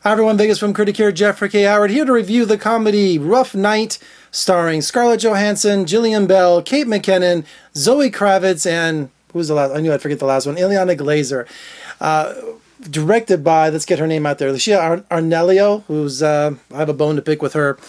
Hi everyone, Vegas from Critic here, Jeffrey K. Howard, here to review the comedy Rough Night, starring Scarlett Johansson, Jillian Bell, Kate McKinnon, Zoe Kravitz, and who's the last? I knew I'd forget the last one, Ilana Glazer. Directed by, let's get her name out there, Lucia Aniello, who's, I have a bone to pick with her.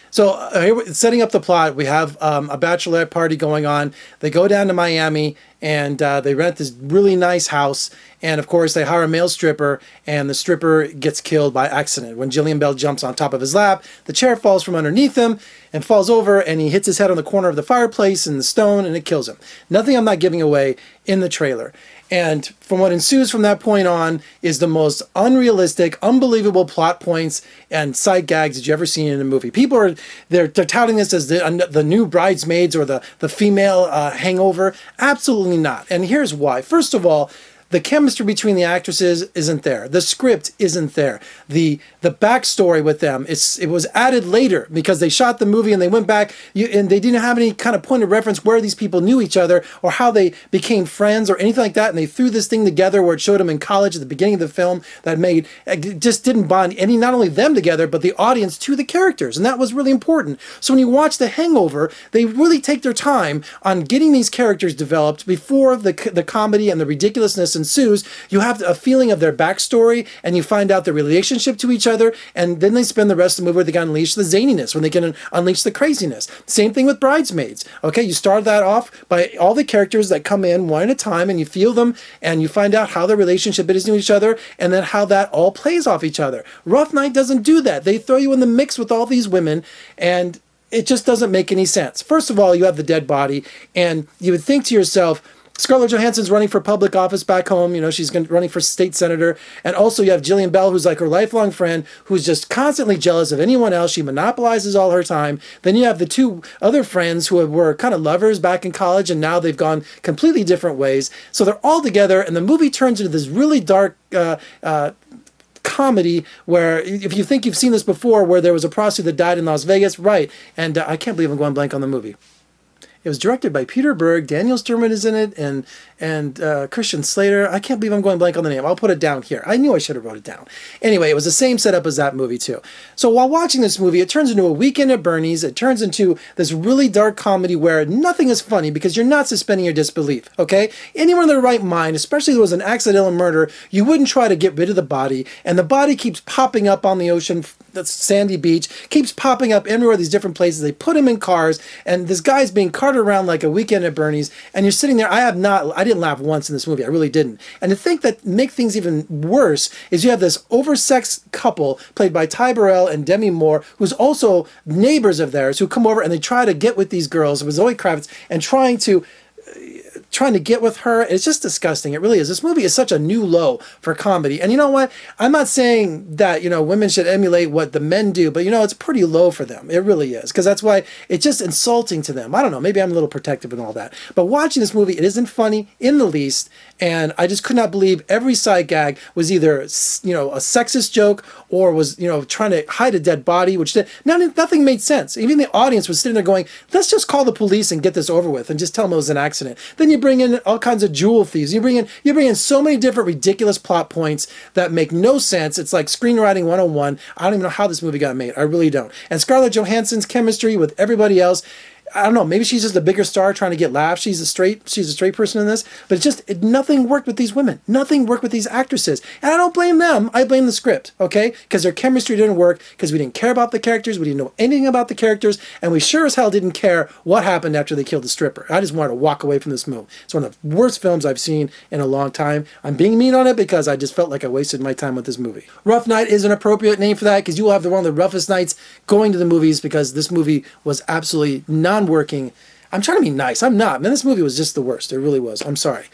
So here, setting up the plot, we have a bachelorette party going on. They go down to Miami and they rent this really nice house. And of course, they hire a male stripper, and the stripper gets killed by accident. When Jillian Bell jumps on top of his lap, the chair falls from underneath him and falls over, and he hits his head on the corner of the fireplace and the stone, and it kills him. Nothing I'm not giving away in the trailer. And from what ensues from that point on is the most unrealistic, unbelievable plot points and side gags that you ever seen in a movie. People are they're touting this as the new Bridesmaids or the female Hangover. Absolutely not. And here's why. First of all, the chemistry between the actresses isn't there. The script isn't there. The backstory with them, it was added later because they shot the movie and they went back and they didn't have any kind of point of reference where these people knew each other or how they became friends or anything like that. And they threw this thing together where it showed them in college at the beginning of the film that just didn't bond any, not only them together, but the audience to the characters. And that was really important. So when you watch The Hangover, they really take their time on getting these characters developed before the comedy and the ridiculousness ensues. You have a feeling of their backstory and you find out their relationship to each other, and then they spend the rest of the movie where they can unleash the zaniness, when they can unleash the craziness. Same thing with Bridesmaids. Okay, you start that off by all the characters that come in one at a time and you feel them and you find out how their relationship is to each other and then how that all plays off each other. Rough Night doesn't do that. They throw you in the mix with all these women and it just doesn't make any sense. First of all, you have the dead body and you would think to yourself, Scarlett Johansson's running for public office back home. You know, she's running for state senator. And also you have Jillian Bell, who's like her lifelong friend, who's just constantly jealous of anyone else. She monopolizes all her time. Then you have the two other friends who were kind of lovers back in college, and now they've gone completely different ways. So they're all together, and the movie turns into this really dark comedy where, if you think you've seen this before, where there was a prostitute that died in Las Vegas, right? And I can't believe I'm going blank on the movie. It was directed by Peter Berg. Daniel Sturman is in it, and Christian Slater. I can't believe I'm going blank on the name. I'll put it down here. I knew I should have wrote it down. Anyway, it was the same setup as that movie too. So while watching this movie, it turns into a weekend at Bernie's. It turns into this really dark comedy where nothing is funny because you're not suspending your disbelief, okay? Anyone in their right mind, especially if there was an accidental murder, you wouldn't try to get rid of the body, and the body keeps popping up on the ocean, that's sandy beach, keeps popping up everywhere, these different places. They put him in cars, and this guy's being carted around like a weekend at Bernie's, and you're sitting there. I didn't laugh once in this movie. I really didn't. And to think that make things even worse is you have this oversexed couple played by Ty Burrell and Demi Moore, who's also neighbors of theirs, who come over and they try to get with these girls with Zoe Kravitz and trying to get with her. It's just disgusting. It really is. This movie is such a new low for comedy. And you know what? I'm not saying that, you know, women should emulate what the men do, but you know, it's pretty low for them. It really is. Because that's why it's just insulting to them. I don't know. Maybe I'm a little protective and all that. But watching this movie, it isn't funny in the least. And I just could not believe every side gag was either, you know, a sexist joke or was, you know, trying to hide a dead body, which nothing made sense. Even the audience was sitting there going, let's just call the police and get this over with and just tell them it was an accident. Then you bring in all kinds of jewel thieves. You bring in so many different ridiculous plot points that make no sense. It's like screenwriting 101. I don't even know how this movie got made. I really don't. And Scarlett Johansson's chemistry with everybody else, I don't know, maybe she's just a bigger star trying to get laughs. She's a straight person in this, but nothing worked with these women. Nothing worked with these actresses. And I don't blame them. I blame the script, okay? Because their chemistry didn't work, because we didn't care about the characters, we didn't know anything about the characters, and we sure as hell didn't care what happened after they killed the stripper. I just wanted to walk away from this movie. It's one of the worst films I've seen in a long time. I'm being mean on it because I just felt like I wasted my time with this movie. Rough Night is an appropriate name for that, because you will have one of the roughest nights going to the movies, because this movie was absolutely non-working. I'm trying to be nice. I'm not. Man, this movie was just the worst. It really was. I'm sorry.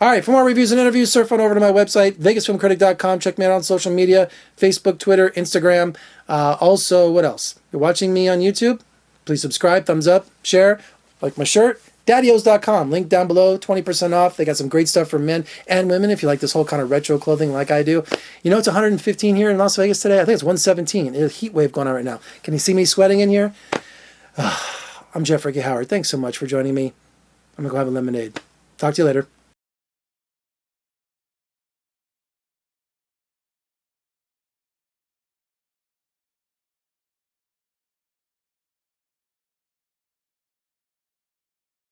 All right, for more reviews and interviews, surf on over to my website, vegasfilmcritic.com. Check me out on social media, Facebook, Twitter, Instagram. Also, what else? You're watching me on YouTube? Please subscribe, thumbs up, share, like my shirt. daddios.com, link down below, 20% off. They got some great stuff for men and women if you like this whole kind of retro clothing like I do. You know, it's 115 here in Las Vegas today. I think it's 117. There's a heat wave going on right now. Can you see me sweating in here? I'm Jeffrey K. Howard. Thanks so much for joining me. I'm going to go have a lemonade. Talk to you later.